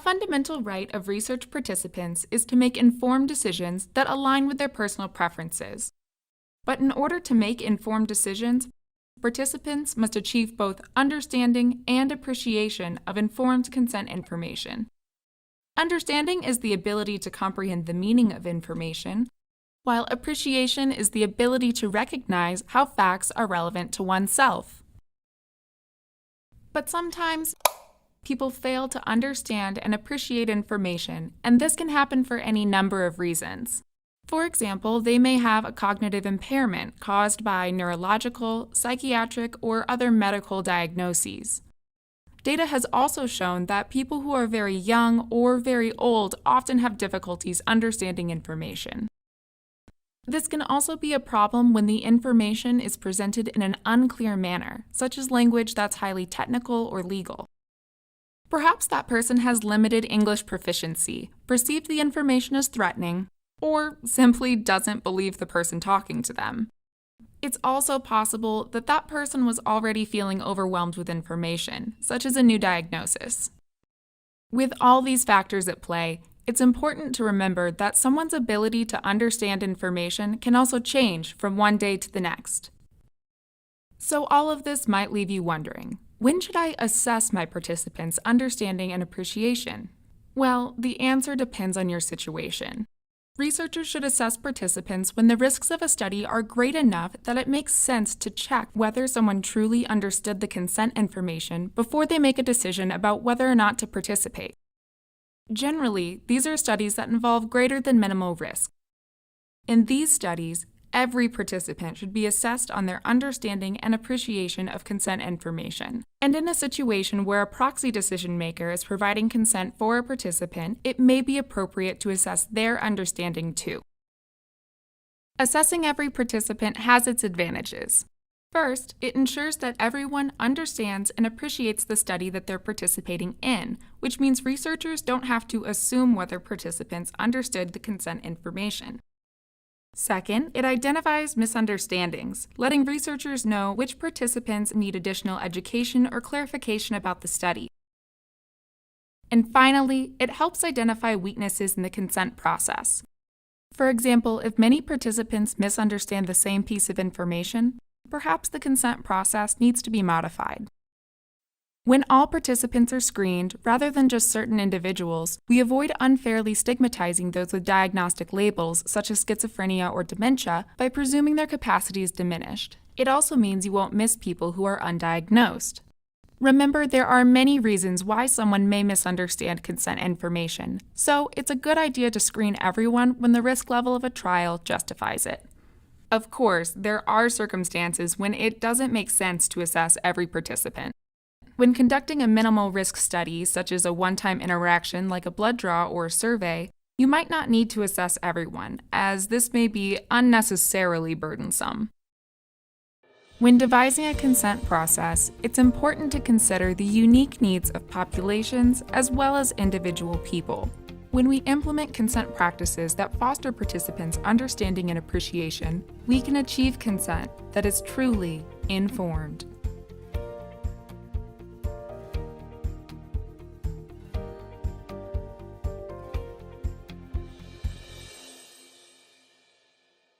fundamental right of research participants is to make informed decisions that align with their personal preferences. But in order to make informed decisions, participants must achieve both understanding and appreciation of informed consent information. Understanding is the ability to comprehend the meaning of information, while appreciation is the ability to recognize how facts are relevant to oneself. But sometimes, people fail to understand and appreciate information, and this can happen for any number of reasons. For example, they may have a cognitive impairment caused by neurological, psychiatric, or other medical diagnoses. Data has also shown that people who are very young or very old often have difficulties understanding information. This can also be a problem when the information is presented in an unclear manner, such as language that's highly technical or legal. Perhaps that person has limited English proficiency, perceived the information as threatening, or simply doesn't believe the person talking to them. It's also possible that that person was already feeling overwhelmed with information, such as a new diagnosis. With all these factors at play, it's important to remember that someone's ability to understand information can also change from one day to the next. So all of this might leave you wondering, when should I assess my participants' understanding and appreciation? Well, the answer depends on your situation. Researchers should assess participants when the risks of a study are great enough that it makes sense to check whether someone truly understood the consent information before they make a decision about whether or not to participate. Generally, these are studies that involve greater than minimal risk. In these studies, every participant should be assessed on their understanding and appreciation of consent information. And in a situation where a proxy decision maker is providing consent for a participant, it may be appropriate to assess their understanding too. Assessing every participant has its advantages. First, it ensures that everyone understands and appreciates the study that they're participating in, which means researchers don't have to assume whether participants understood the consent information. Second, it identifies misunderstandings, letting researchers know which participants need additional education or clarification about the study. And finally, it helps identify weaknesses in the consent process. For example, if many participants misunderstand the same piece of information, perhaps the consent process needs to be modified. When all participants are screened, rather than just certain individuals, we avoid unfairly stigmatizing those with diagnostic labels such as schizophrenia or dementia by presuming their capacity is diminished. It also means you won't miss people who are undiagnosed. Remember, there are many reasons why someone may misunderstand consent information, so it's a good idea to screen everyone when the risk level of a trial justifies it. Of course, there are circumstances when it doesn't make sense to assess every participant. When conducting a minimal risk study, such as a one-time interaction like a blood draw or a survey, you might not need to assess everyone, as this may be unnecessarily burdensome. When devising a consent process, it's important to consider the unique needs of populations as well as individual people. When we implement consent practices that foster participants' understanding and appreciation, we can achieve consent that is truly informed.